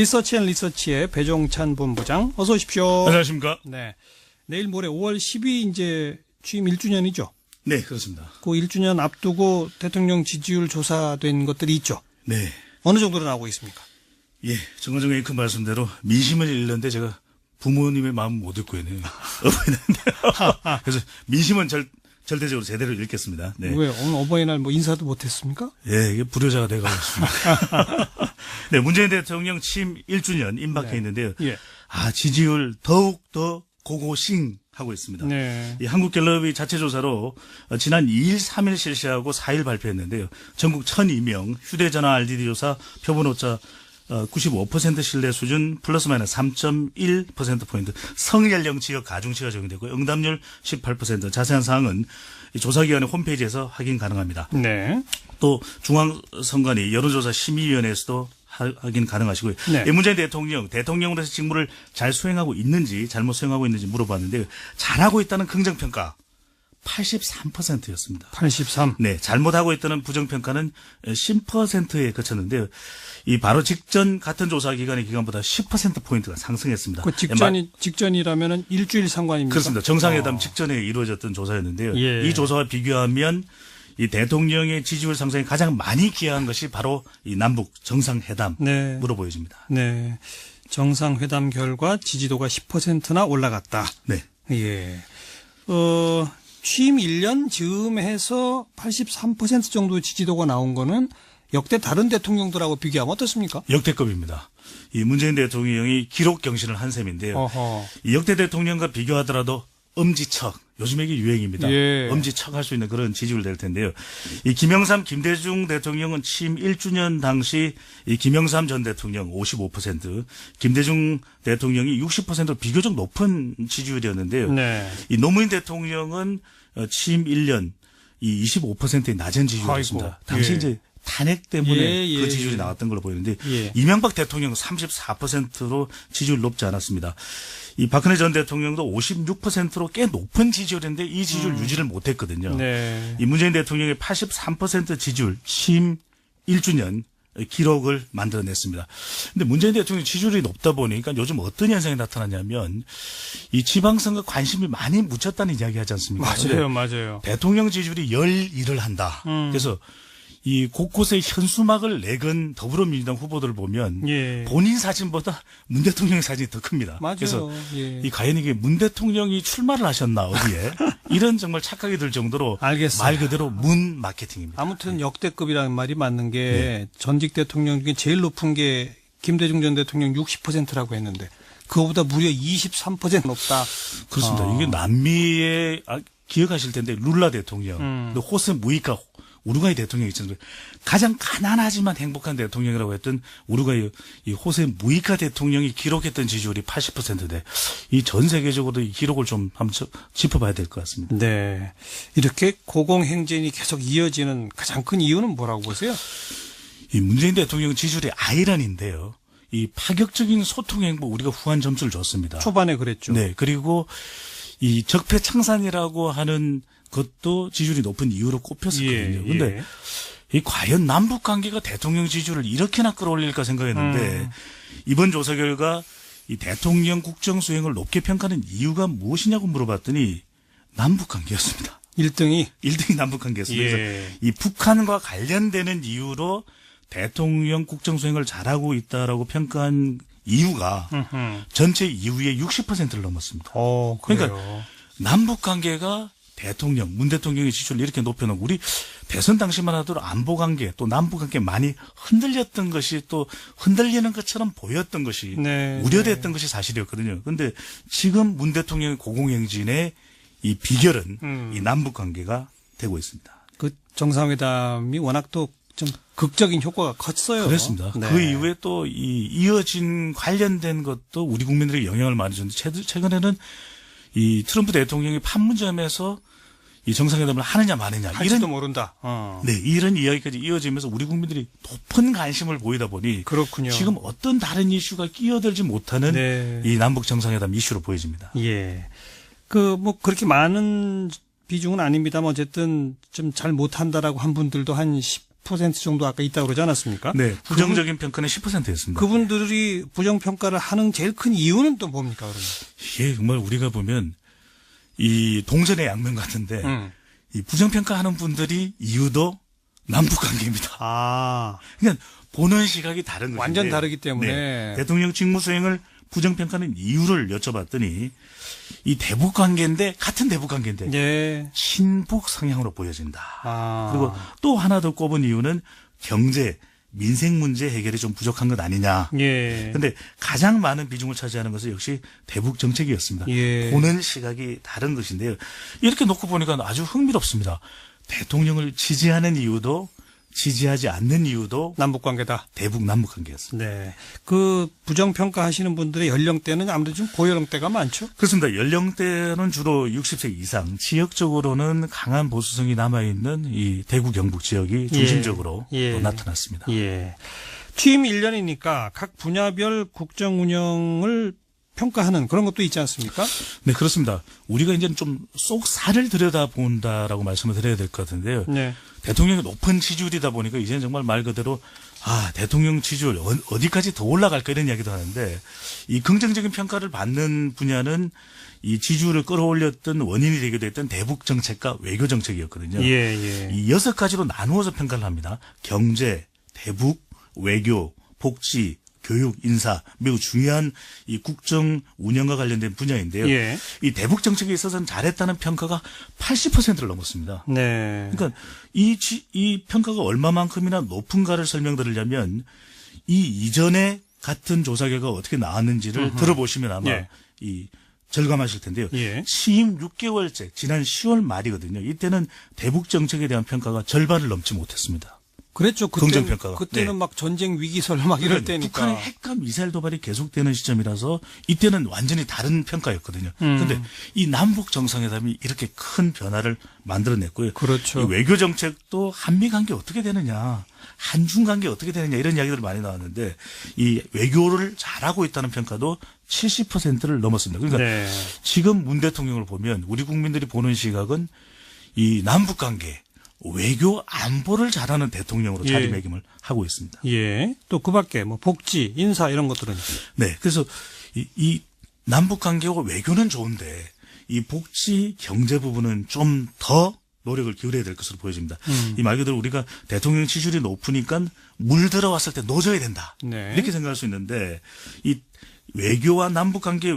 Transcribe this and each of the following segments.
리서치앤리서치의 배종찬 본부장 어서 오십시오. 안녕하십니까. 네. 내일 모레 5월 10일 이제 취임 1주년이죠. 네, 그렇습니다. 그 1주년 앞두고 대통령 지지율 조사된 것들이 있죠. 네. 어느 정도로 나오고 있습니까? 예, 정관장 앵커 말씀대로 민심을 읽는데 제가 부모님의 마음 못 읽고 있네요. 그래서 민심은 절대적으로 제대로 읽겠습니다. 네. 왜 오늘 어버이날 뭐 인사도 못했습니까? 예, 이게 불효자가 돼가고 있습니다. 네, 문재인 대통령 취임 1주년 임박해 네. 있는데요. 예. 지지율 더욱 더 고고싱 하고 있습니다. 네. 이 한국갤럽이 자체 조사로 지난 2일, 3일 실시하고 4일 발표했는데요. 전국 1,002명 휴대전화 RDD 조사 표본오차 95% 신뢰 수준 플러스 마이너스 3.1%포인트 성연령 지역 가중치가 적용되고 응답률 18%. 자세한 사항은 조사기관의 홈페이지에서 확인 가능합니다. 네. 또 중앙선관위 여론조사 심의위원회에서도 확인 가능하시고요. 네. 문재인 대통령으로서 직무를 잘 수행하고 있는지 잘못 수행하고 있는지 물어봤는데 잘하고 있다는 긍정평가 83%였습니다. 83. 네, 잘못하고 있다는 부정평가는 10%에 그쳤는데요. 이 바로 직전 같은 조사 기간의 기간보다 10%포인트가 상승했습니다. 그 직전이라면은 일주일 상관입니까? 그렇습니다. 정상회담 직전에 이루어졌던 조사였는데요. 예. 이 조사와 비교하면 이 대통령의 지지율 상승에 가장 많이 기여한 것이 바로 이 남북 정상회담으로 네. 보여집니다. 네. 정상회담 결과 지지도가 10%나 올라갔다. 네. 예. 취임 1년 즈음해서 83% 정도 지지도가 나온 거는 역대 다른 대통령들하고 비교하면 어떻습니까? 역대급입니다. 이 문재인 대통령이 기록 경신을 한 셈인데요. 어허. 이 역대 대통령과 비교하더라도 엄지척, 요즘에 이게 유행입니다. 예. 엄지척 할 수 있는 그런 지지율 될 텐데요. 이 김영삼, 김대중 대통령은 취임 1주년 당시 이 김영삼 전 대통령 55%, 김대중 대통령이 60% 비교적 높은 지지율이었는데요. 네. 이 노무현 대통령은 취임 1년 이 25%의 낮은 지지율이었습니다. 아이고. 당시 예. 이제 탄핵 때문에 예, 그 지지율이 나왔던 걸로 보이는데 예. 이명박 대통령 34%로 지지율 높지 않았습니다. 이 박근혜 전 대통령도 56%로 꽤 높은 지지율인데 이 지지율 유지를 못했거든요. 네. 이 문재인 대통령의 83% 지지율 취임 1주년 기록을 만들어냈습니다. 근데 문재인 대통령 지지율이 높다 보니까 요즘 어떤 현상이 나타나냐면 이 지방선거 관심이 많이 묻혔다는 이야기 하지 않습니까? 맞아요. 대통령 지지율이 열일을 한다. 그래서 이 곳곳에 현수막을 내건 더불어민주당 후보들을 보면 예. 본인 사진보다 문 대통령의 사진이 더 큽니다. 맞아요. 그래서 예. 이 과연 이게 문 대통령이 출마를 하셨나 어디에 이런 정말 착각이 들 정도로 알겠어요. 말 그대로 문 마케팅입니다. 아무튼 역대급이라는 말이 맞는 게 네. 전직 대통령 중에 제일 높은 게 김대중 전 대통령 60%라고 했는데 그거보다 무려 23% 높다. 그렇습니다. 이게 남미의 기억하실 텐데 룰라 대통령, 또 호세 무이카 우루과이 대통령 있잖아요. 가장 가난하지만 행복한 대통령이라고 했던 우루과이 이 호세 무이카 대통령이 기록했던 지지율이 80%대. 이 전 세계적으로 이 기록을 좀 한번 짚어봐야 될 것 같습니다. 네. 이렇게 고공행진이 계속 이어지는 가장 큰 이유는 뭐라고 보세요? 이 문재인 대통령 지지율의 아이러니인데요. 이 파격적인 소통 행보 우리가 후한 점수를 줬습니다. 초반에 그랬죠. 네. 그리고 이 적폐청산이라고 하는 것도 지지율이 높은 이유로 꼽혔었거든요. 그런데 이 과연 남북 관계가 대통령 지지율을 이렇게나 끌어올릴까 생각했는데 이번 조사 결과 이 대통령 국정 수행을 높게 평가하는 이유가 무엇이냐고 물어봤더니 남북 관계였습니다. 1등이 남북 관계였습니다. 예. 그래서 이 북한과 관련되는 이유로 대통령 국정 수행을 잘하고 있다라고 평가한 이유가 전체 이유의 60%를 넘었습니다. 그래요. 그러니까 남북 관계가 문 대통령의 지지율을 이렇게 높여놓고 우리 대선 당시만 하더라도 안보 관계 또 남북 관계 많이 흔들렸던 것이 또 흔들리는 것처럼 보였던 것이 네, 우려됐던 것이 사실이었거든요. 그런데 지금 문 대통령의 고공행진의 이 비결은 이 남북 관계가 되고 있습니다. 그 정상회담이 워낙 또 좀 극적인 효과가 컸어요. 그렇습니다. 네. 그 이후에 또 이어진 관련된 것도 우리 국민들에게 영향을 많이 줬는데 최근에는 이 트럼프 대통령이 판문점에서 이 정상회담을 하느냐 마느냐 할지도 모른다. 네, 이런 이야기까지 이어지면서 우리 국민들이 높은 관심을 보이다 보니 그렇군요. 지금 어떤 다른 이슈가 끼어들지 못하는 네. 이 남북 정상회담 이슈로 보여집니다. 예. 그렇게 많은 비중은 아닙니다만 어쨌든 좀 잘 못한다라고 한 분들도 한 10% 정도 아까 있다고 그러지 않았습니까? 네, 부정적인 평가는 10%였습니다. 그분들이 부정평가를 하는 제일 큰 이유는 또 뭡니까, 그러면? 이게 정말 우리가 보면 이 동전의 양면 같은데 이 부정평가하는 분들이 이유도 남북관계입니다. 아, 그러니까 보는 시각이 다른 것인데 완전 다르기 때문에. 네, 대통령 직무수행을 부정평가하는 이유를 여쭤봤더니 이 대북관계인데 같은 대북관계인데 예. 친북 성향으로 보여진다. 아. 그리고 또 하나 더 꼽은 이유는 경제, 민생 문제 해결이 좀 부족한 것 아니냐. 예. 그런데 가장 많은 비중을 차지하는 것은 역시 대북 정책이었습니다. 예. 보는 시각이 다른 것인데요. 이렇게 놓고 보니까 아주 흥미롭습니다. 대통령을 지지하는 이유도 지지하지 않는 이유도 남북관계다. 대북 남북 관계였습니다. 네. 그 부정평가 하시는 분들의 연령대는 아무래도 좀 고연령대가 많죠? 그렇습니다. 연령대는 주로 60세 이상, 지역적으로는 강한 보수성이 남아있는 이 대구 경북 지역이 중심적으로 예. 또 나타났습니다. 예. 취임 1년이니까 각 분야별 국정 운영을 평가하는 그런 것도 있지 않습니까? 네, 그렇습니다. 우리가 이제 좀 쏙 살을 들여다본다라고 말씀을 드려야 될 것 같은데요. 네. 대통령이 높은 지지율이다 보니까 이제는 정말 말 그대로 대통령 지지율 어디까지 더 올라갈까 이런 이야기도 하는데 이 긍정적인 평가를 받는 분야는 이 지지율을 끌어올렸던 원인이 되기도 했던 대북 정책과 외교 정책이었거든요. 예, 예. 이 6가지로 나누어서 평가를 합니다. 경제, 대북, 외교, 복지, 교육, 인사 매우 중요한 이 국정 운영과 관련된 분야인데요. 예. 이 대북 정책에 있어서는 잘했다는 평가가 80%를 넘었습니다. 네. 그러니까 이 평가가 얼마만큼이나 높은가를 설명드리려면 이 이전에 같은 조사 결과가 어떻게 나왔는지를 들어보시면 아마 예. 이 절감하실 텐데요. 예. 취임 6개월째 지난 10월 말이거든요. 이때는 대북 정책에 대한 평가가 절반을 넘지 못했습니다. 그랬죠. 긍정평가가. 그때는 네. 막 전쟁 위기설 막 이럴 때니까. 북한의 핵과 미사일 도발이 계속되는 시점이라서 이때는 완전히 다른 평가였거든요. 그런데 이 남북 정상회담이 이렇게 큰 변화를 만들어냈고요. 그렇죠. 이 외교 정책도 한미 관계 어떻게 되느냐, 한중 관계 어떻게 되느냐 이런 이야기들 많이 나왔는데 이 외교를 잘하고 있다는 평가도 70%를 넘었습니다. 그러니까 네. 지금 문 대통령을 보면 우리 국민들이 보는 시각은 이 남북 관계 외교 안보를 잘하는 대통령으로 예. 자리매김을 하고 있습니다. 예. 또 그 밖에 뭐 복지, 인사 이런 것들은. 네. 그래서 이 남북 관계와 외교는 좋은데 이 복지 경제 부분은 좀 더 노력을 기울여야 될 것으로 보여집니다. 이 말 그대로 우리가 대통령 지지율이 높으니까 물 들어왔을 때 넣어줘야 된다. 네. 이렇게 생각할 수 있는데 이 외교와 남북 관계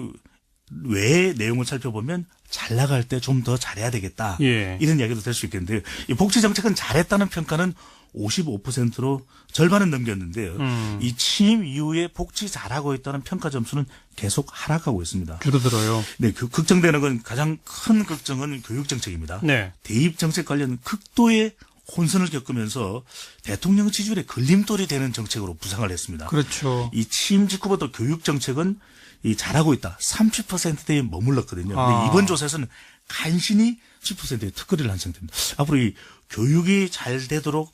외의 내용을 살펴보면 잘 나갈 때 좀 더 잘해야 되겠다. 예. 이런 이야기도 될 수 있겠는데요. 이 복지 정책은 잘했다는 평가는 55%로 절반은 넘겼는데요. 이 취임 이후에 복지 잘하고 있다는 평가 점수는 계속 하락하고 있습니다. 줄어들어요. 네, 걱정되는 건 가장 큰 걱정은 교육 정책입니다. 네. 대입 정책 관련 극도의 혼선을 겪으면서 대통령 지지율에 걸림돌이 되는 정책으로 부상을 했습니다. 그렇죠. 이 취임 직후부터 교육 정책은 이 잘하고 있다. 30%대에 머물렀거든요. 아. 근데 이번 조사에서는 간신히 10%의 특거리를 한 상태입니다. 앞으로 이 교육이 잘 되도록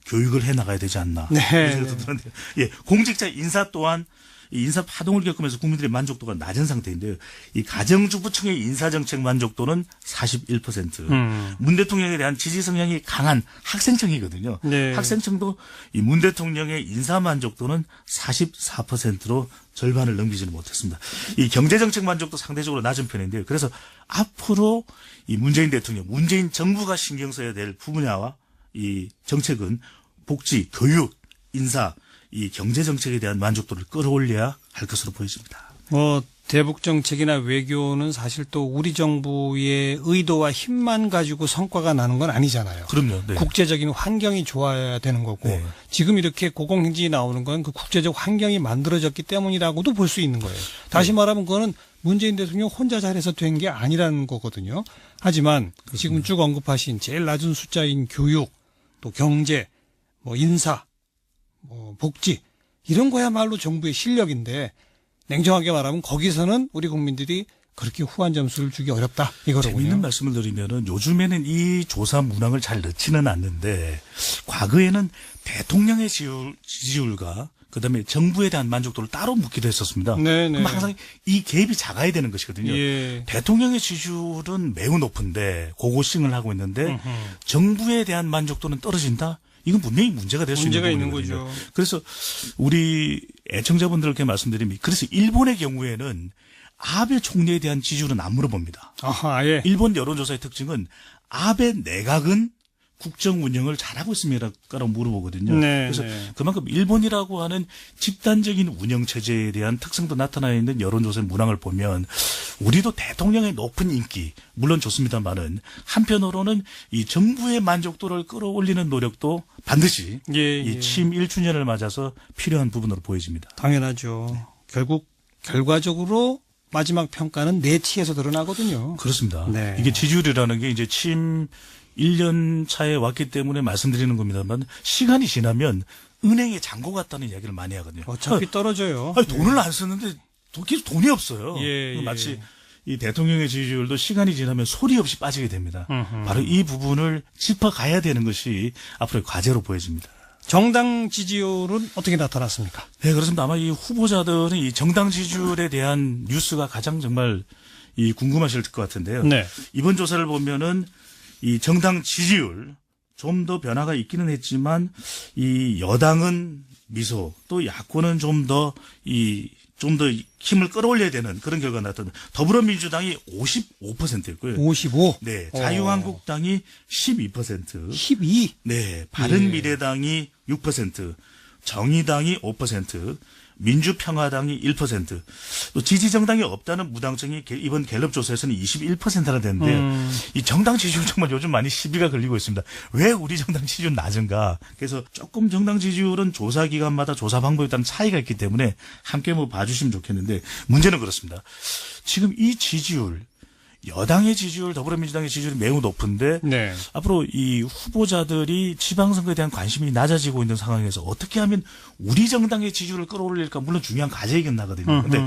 교육을 해 나가야 되지 않나. 네. 그런 생각도 드는데요. 예, 공직자 인사 또한 이 인사 파동을 겪으면서 국민들의 만족도가 낮은 상태인데요. 이 가정주부층의 인사정책 만족도는 41%. 문 대통령에 대한 지지 성향이 강한 학생층이거든요. 네. 학생층도 이 문 대통령의 인사 만족도는 44%로 절반을 넘기지는 못했습니다. 이 경제정책 만족도 상대적으로 낮은 편인데요. 그래서 앞으로 이 문재인 대통령, 문재인 정부가 신경 써야 될 분야와 이 정책은 복지, 교육, 인사, 이 경제 정책에 대한 만족도를 끌어올려야 할 것으로 보여집니다. 뭐 대북 정책이나 외교는 사실 또 우리 정부의 의도와 힘만 가지고 성과가 나는 건 아니잖아요. 그럼요. 네. 국제적인 환경이 좋아야 되는 거고 네. 지금 이렇게 고공행진이 나오는 건 그 국제적 환경이 만들어졌기 때문이라고도 볼 수 있는 거예요. 다시 말하면 그거는 문재인 대통령 혼자 잘해서 된 게 아니라는 거거든요. 하지만 지금 쭉 언급하신 제일 낮은 숫자인 교육, 또 경제, 뭐 인사, 뭐 복지 이런 거야말로 정부의 실력인데 냉정하게 말하면 거기서는 우리 국민들이 그렇게 후한 점수를 주기 어렵다 이거로군요. 재미있는 말씀을 드리면은 요즘에는 이 조사 문항을 잘 넣지는 않는데 과거에는 대통령의 지지율과 그다음에 정부에 대한 만족도를 따로 묻기도 했었습니다. 네네. 그럼 항상 이 갭이 작아야 되는 것이거든요. 예. 대통령의 지지율은 매우 높은데 고고싱을 하고 있는데 정부에 대한 만족도는 떨어진다? 이건 분명히 문제가 될 수 있는 문제가 있는 부분이거든요. 거죠. 그래서 우리 애청자분들께 말씀드리면 그래서 일본의 경우에는 아베 총리에 대한 지지율은 안 물어봅니다. 아하, 예. 일본 여론조사의 특징은 아베 내각은 국정 운영을 잘하고 있습니다라고 물어보거든요. 네, 그래서 네. 그만큼 일본이라고 하는 집단적인 운영 체제에 대한 특성도 나타나 있는 여론조사의 문항을 보면 우리도 대통령의 높은 인기 물론 좋습니다만은 한편으로는 이 정부의 만족도를 끌어올리는 노력도 반드시 예, 이 예. 취임 1주년을 맞아서 필요한 부분으로 보여집니다. 당연하죠. 결국 결과적으로 마지막 평가는 내치에서 드러나거든요. 그렇습니다. 네. 이게 지지율이라는 게 이제 취임 1년 차에 왔기 때문에 말씀드리는 겁니다만 시간이 지나면 은행에 잔고 같다는 이야기를 많이 하거든요. 어차피 떨어져요. 아니, 돈을 안 쓰는데 계속 돈이 없어요. 예, 마치 예. 이 대통령의 지지율도 시간이 지나면 소리 없이 빠지게 됩니다. 음흠. 바로 이 부분을 짚어가야 되는 것이 앞으로의 과제로 보여집니다. 정당 지지율은 어떻게 나타났습니까? 네, 그렇습니다. 아마 이 후보자들은 이 정당 지지율에 대한 뉴스가 가장 정말 이 궁금하실 것 같은데요. 네. 이번 조사를 보면은 이 정당 지지율 좀 더 변화가 있기는 했지만 이 여당은 미소 또 야권은 좀 더 힘을 끌어올려야 되는 그런 결과가 나타납니다. 더불어민주당이 55%였고요. 55. 네, 자유한국당이 12%, 12. 네, 바른미래당이 6%, 정의당이 5%, 민주평화당이 1%, 또 지지정당이 없다는 무당정이 이번 갤럽 조사에서는 21%나 됐는데요. 이 정당 지지율 정말 요즘 많이 시비가 걸리고 있습니다. 왜 우리 정당 지지율 낮은가? 그래서 조금 정당 지지율은 조사 기간마다 조사 방법에 따른 차이가 있기 때문에 함께 봐주시면 좋겠는데 문제는 그렇습니다. 지금 이 지지율, 여당의 지지율, 더불어민주당의 지지율이 매우 높은데 네. 앞으로 이 후보자들이 지방선거에 대한 관심이 낮아지고 있는 상황에서 어떻게 하면 우리 정당의 지지율을 끌어올릴까 물론 중요한 과제이긴 하거든요. 근데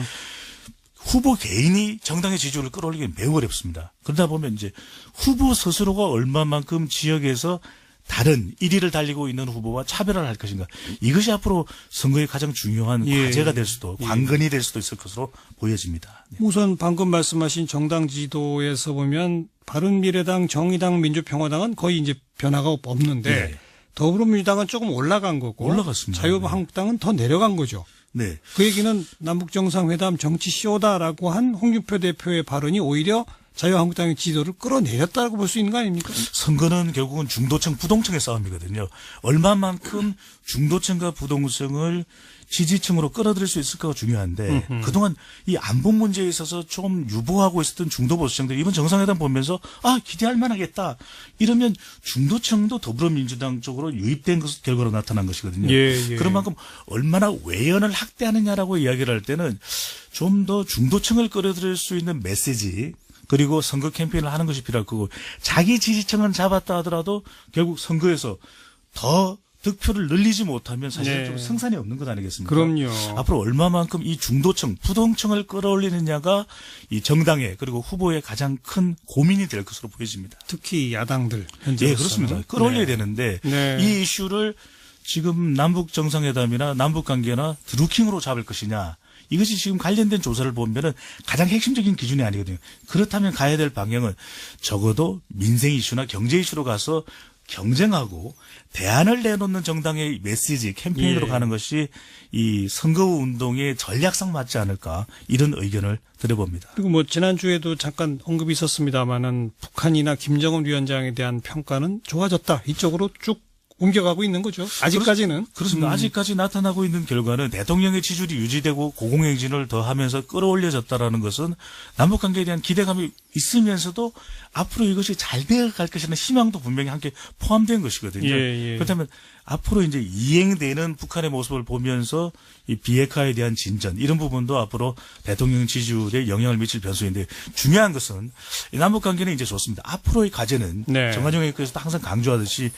후보 개인이 정당의 지지율을 끌어올리기 매우 어렵습니다. 그러다 보면 이제 후보 스스로가 얼마만큼 지역에서 다른 1위를 달리고 있는 후보와 차별화를 할 것인가. 이것이 앞으로 선거의 가장 중요한 예. 과제가 될 수도 관건이 될 수도 있을 것으로 보여집니다. 네. 우선 방금 말씀하신 정당 지도에서 보면 바른미래당, 정의당, 민주평화당은 거의 이제 변화가 없는데 네. 더불어민주당은 조금 올라간 거고 올라갔습니다. 자유한국당은 더 내려간 거죠. 네. 그 얘기는 남북정상회담 정치쇼다라고 한 홍준표 대표의 발언이 오히려 자유한국당의 지도를 끌어내렸다고 볼 수 있는 거 아닙니까? 선거는 결국은 중도층, 부동층의 싸움이거든요. 얼마만큼 중도층과 부동층을 지지층으로 끌어들일 수 있을까가 중요한데 그동안 이 안보 문제에 있어서 좀 유보하고 있었던 중도 보수층들이 이번 정상회담 보면서 기대할 만하겠다. 이러면 중도층도 더불어민주당 쪽으로 유입된 결과로 나타난 것이거든요. 예. 그런 만큼 얼마나 외연을 확대하느냐라고 이야기를 할 때는 좀 더 중도층을 끌어들일 수 있는 메시지 그리고 선거 캠페인을 하는 것이 필요할 거고 자기 지지층은 잡았다 하더라도 결국 선거에서 더 득표를 늘리지 못하면 사실 네. 좀 승산이 없는 것 아니겠습니까? 그럼요. 앞으로 얼마만큼 이 중도층, 부동층을 끌어올리느냐가 이 정당의 그리고 후보의 가장 큰 고민이 될 것으로 보여집니다. 특히 야당들 현재 예, 그렇습니다. 끌어올려야 되는데 네. 이 이슈를 지금 남북 정상회담이나 남북 관계나 드루킹으로 잡을 것이냐. 이것이 지금 관련된 조사를 보면은 가장 핵심적인 기준이 아니거든요. 그렇다면 가야 될 방향은 적어도 민생 이슈나 경제 이슈로 가서 경쟁하고 대안을 내놓는 정당의 메시지 캠페인으로 예. 가는 것이 이 선거 운동의 전략상 맞지 않을까 이런 의견을 드려봅니다. 그리고 뭐 지난주에도 잠깐 언급이 있었습니다마는 북한이나 김정은 위원장에 대한 평가는 좋아졌다. 이쪽으로 쭉 옮겨가고 있는 거죠. 아직까지는. 그렇습니다. 아직까지 나타나고 있는 결과는 대통령의 지지율이 유지되고 고공행진을 더하면서 끌어올려졌다라는 것은 남북관계에 대한 기대감이 있으면서도 앞으로 이것이 잘 되어갈 것이라는 희망도 분명히 함께 포함된 것이거든요. 예. 그렇다면 앞으로 이제 이행되는 북한의 모습을 보면서 이 비핵화에 대한 진전 이런 부분도 앞으로 대통령 지지율에 영향을 미칠 변수인데 중요한 것은 이 남북관계는 이제 좋습니다. 앞으로의 과제는 네. 정관용 의원께서도 항상 강조하듯이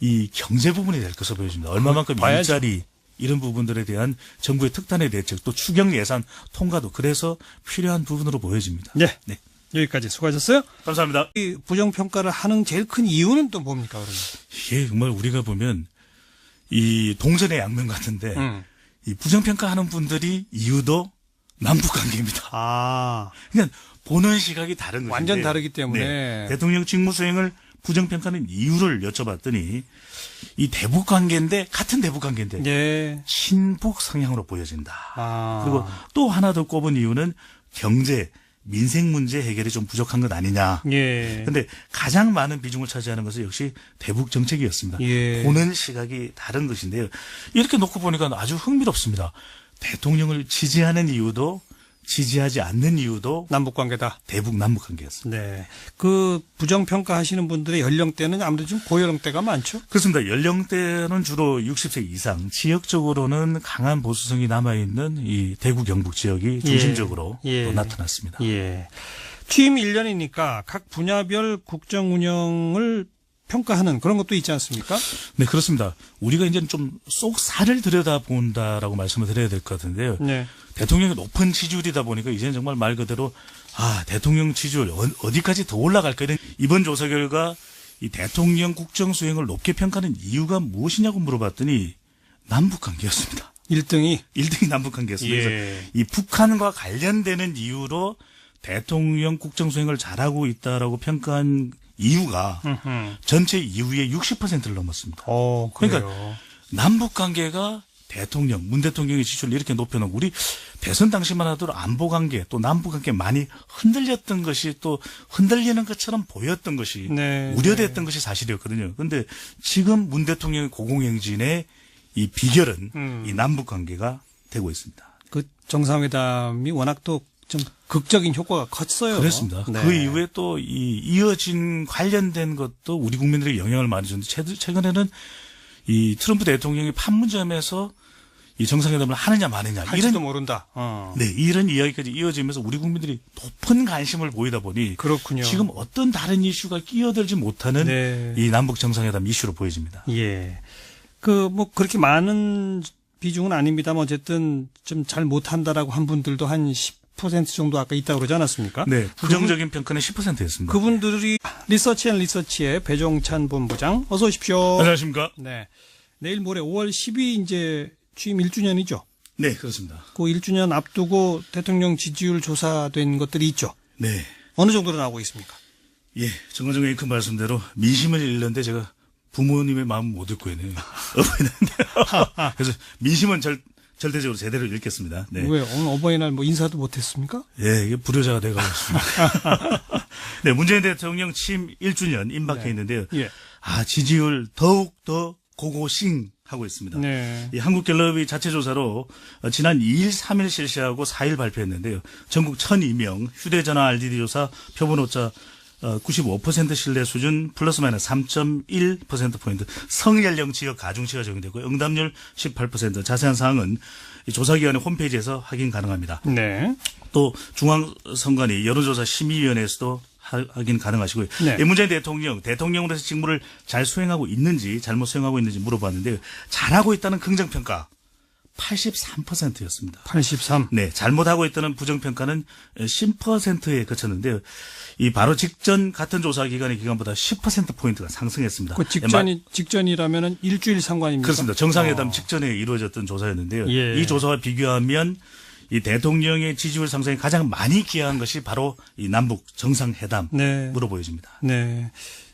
이 경제 부분이 될 것으로 보여집니다. 얼마만큼 봐야죠. 일자리 이런 부분들에 대한 정부의 특단의 대책 또 추경 예산 통과도 그래서 필요한 부분으로 보여집니다. 네. 네. 여기까지 수고하셨어요. 감사합니다. 이 부정평가를 하는 제일 큰 이유는 또 뭡니까, 그러면? 이게 정말 우리가 보면 이 동전의 양면 같은데 이 부정평가하는 분들이 이유도 남북관계입니다. 아, 그냥 보는 시각이 다른 거죠. 완전 다르기 때문에. 대통령 직무 수행을 부정평가는 이유를 여쭤봤더니 이 대북 관계인데 같은 대북 관계인데 예. 친북 성향으로 보여진다. 아. 그리고 또 하나 더 꼽은 이유는 경제, 민생 문제 해결이 좀 부족한 것 아니냐. 예. 근데 가장 많은 비중을 차지하는 것은 역시 대북 정책이었습니다. 예. 보는 시각이 다른 것인데요. 이렇게 놓고 보니까 아주 흥미롭습니다. 대통령을 지지하는 이유도 지지하지 않는 이유도 남북 관계다. 대북 남북 관계였습니다. 네. 그 부정평가 하시는 분들의 연령대는 아무래도 좀 고연령대가 많죠? 그렇습니다. 연령대는 주로 60세 이상, 지역적으로는 강한 보수성이 남아있는 이 대구 경북 지역이 중심적으로 예. 또 나타났습니다. 예. 취임 1년이니까 각 분야별 국정 운영을 평가하는 그런 것도 있지 않습니까? 네, 그렇습니다. 우리가 이제 좀 쏙 살을 들여다본다라고 말씀을 드려야 될 것 같은데요. 네. 대통령이 높은 지지율이다 보니까 이제는 정말 말 그대로 대통령 지지율 어디까지 더 올라갈까 이런 이번 조사 결과 이 대통령 국정 수행을 높게 평가하는 이유가 무엇이냐고 물어봤더니 남북 관계였습니다. 1등이 1등이 남북 관계였습니다. 예. 그래서 이 북한과 관련되는 이유로 대통령 국정 수행을 잘하고 있다라고 평가한 이유가 전체 이유의 60%를 넘었습니다. 그래요. 그러니까 남북 관계가 대통령, 문 대통령의 지지율을 이렇게 높여놓고 우리 대선 당시만 하더라도 안보 관계 또 남북 관계 많이 흔들렸던 것이 또 흔들리는 것처럼 보였던 것이 네. 우려됐던 것이 사실이었거든요. 그런데 지금 문 대통령의 고공행진의 이 비결은 이 남북 관계가 되고 있습니다. 그 정상회담이 워낙 또 좀 극적인 효과가 컸어요. 그렇습니다. 네. 그 이후에 또 이어진 관련된 것도 우리 국민들에게 영향을 많이 줬는데 최근에는 이 트럼프 대통령이 판문점에서 이 정상회담을 하느냐 마느냐 할지도 모른다. 네, 이런 이야기까지 이어지면서 우리 국민들이 높은 관심을 보이다 보니 그렇군요. 지금 어떤 다른 이슈가 끼어들지 못하는 네. 이 남북 정상회담 이슈로 보여집니다. 예. 그렇게 많은 비중은 아닙니다만 어쨌든 좀 잘 못한다라고 한 분들도 한 10% 정도 아까 있다고 그러지 않았습니까? 네, 부정적인 평가는 10%였습니다. 그분들이 리서치앤리서치의 배종찬 본부장 어서 오십시오. 안녕하십니까? 네. 내일 모레 5월 10일 이제 취임 1주년이죠. 네, 그렇습니다. 그 1주년 앞두고 대통령 지지율 조사된 것들이 있죠. 네. 어느 정도로 나오고 있습니까? 예, 정관장 앵커 말씀대로 민심을 읽는데 제가 부모님의 마음 못 읽고 있네요. 어버이날인데요. 그래서 민심은 절대적으로 제대로 읽겠습니다. 네. 왜 오늘 어버이날 뭐 인사도 못했습니까? 예, 이게 불효자가 돼가고 있습니다. 네, 문재인 대통령 취임 1주년 임박해 네. 있는데요. 예. 지지율 더욱 더 고고싱 하고 있습니다. 네. 이 한국갤럽이 자체 조사로 지난 2일, 3일 실시하고 4일 발표했는데요. 전국 1,002명 휴대전화 RDD 조사 표본 오차 95% 신뢰 수준 플러스 마이너스 3.1%포인트 성연령 지역 가중치가 적용되고 응답률 18% 자세한 사항은 이 조사기관의 홈페이지에서 확인 가능합니다. 네. 또 중앙선관위 여론조사 심의위원회에서도 확인 가능하시고요. 네. 이 문재인 대통령으로서 직무를 잘 수행하고 있는지 잘못 수행하고 있는지 물어봤는데요. 잘하고 있다는 긍정평가 83%였습니다. 83. 네, 잘못하고 있다는 부정평가는 10%에 그쳤는데요. 이 바로 직전 같은 조사 기간의 기간보다 10%포인트가 상승했습니다. 그 직전이라면은 일주일 상관입니까? 그렇습니다. 정상회담 직전에 이루어졌던 조사였는데요. 예. 이 조사와 비교하면 이 대통령의 지지율 상승에 가장 많이 기여한 것이 바로 이 남북 정상회담으로 네. 보여집니다. 네.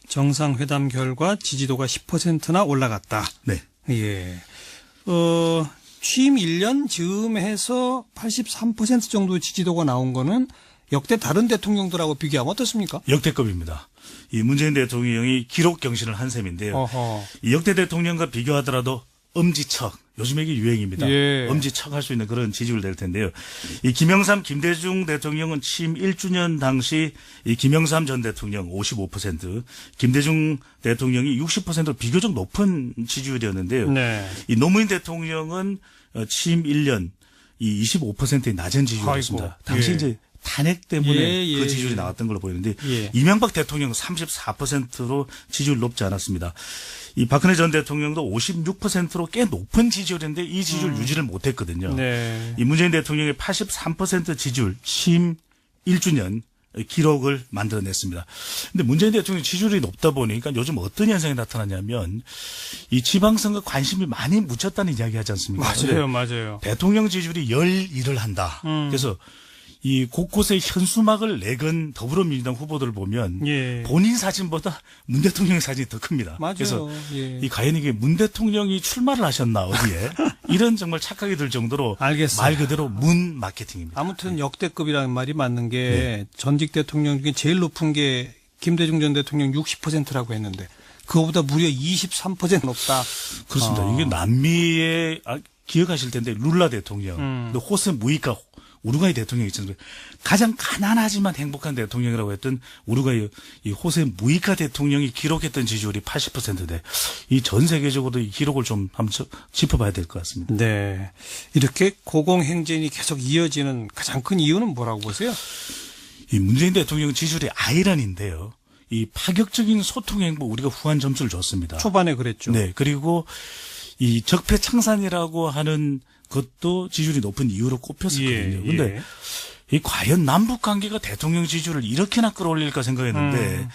정상회담 결과 지지도가 10%나 올라갔다. 네. 예. 취임 1년 즈음해서 83% 정도 지지도가 나온 거는 역대 다른 대통령들하고 비교하면 어떻습니까? 역대급입니다. 이 문재인 대통령이 기록 경신을 한 셈인데요. 어허. 이 역대 대통령과 비교하더라도 엄지척, 요즘에 이게 유행입니다. 예. 엄지척 할 수 있는 그런 지지율 될 텐데요. 이 김영삼, 김대중 대통령은 취임 1주년 당시 이 김영삼 전 대통령 55%, 김대중 대통령이 60%로 비교적 높은 지지율이었는데요. 네. 이 노무현 대통령은 취임 1년 이 25%의 낮은 지지율이었습니다. 아이고. 당시 예. 이제 탄핵 때문에 예, 그 예, 지지율이 예. 나왔던 걸로 보이는데 예. 이명박 대통령은 34%로 지지율 높지 않았습니다. 이 박근혜 전 대통령도 56%로 꽤 높은 지지율인데 이 지지율 유지를 못했거든요. 네. 이 문재인 대통령의 83% 지지율 취임 1주년 기록을 만들어냈습니다. 근데 문재인 대통령 지지율이 높다 보니까 요즘 어떤 현상이 나타나냐면 이 지방선거 관심이 많이 묻혔다는 이야기 하지 않습니까? 맞아요, 맞아요. 대통령 지지율이 11을 한다. 그래서 이 곳곳에 현수막을 내건 더불어민주당 후보들을 보면 예. 본인 사진보다 문 대통령 사진이 더 큽니다. 맞아요. 그래서 예. 이 과연 이게 문 대통령이 출마를 하셨나 어디에 이런 정말 착각이 들 정도로 알겠어요. 말 그대로 문 마케팅입니다. 아무튼 역대급이라는 말이 맞는 게 네. 전직 대통령 중에 제일 높은 게 김대중 전 대통령 60%라고 했는데 그거보다 무려 23% 높다. 그렇습니다. 이게 남미의 기억하실 텐데 룰라 대통령, 또 호세 무이카 우루과이 대통령이 있잖아요. 가장 가난하지만 행복한 대통령이라고 했던 우루과이 이 호세 무이카 대통령이 기록했던 지지율이 80%대. 이 전 세계적으로 이 기록을 좀 한번 짚어봐야 될 것 같습니다. 네. 이렇게 고공행진이 계속 이어지는 가장 큰 이유는 뭐라고 보세요? 이 문재인 대통령 지지율이 아이러니인데요. 이 파격적인 소통 행보 우리가 후한 점수를 줬습니다. 초반에 그랬죠. 네. 그리고 이 적폐 청산이라고 하는 것도 지지율이 높은 이유로 꼽혔었거든요. 근데 이 과연 남북 관계가 대통령 지지율을 이렇게나 끌어올릴까 생각했는데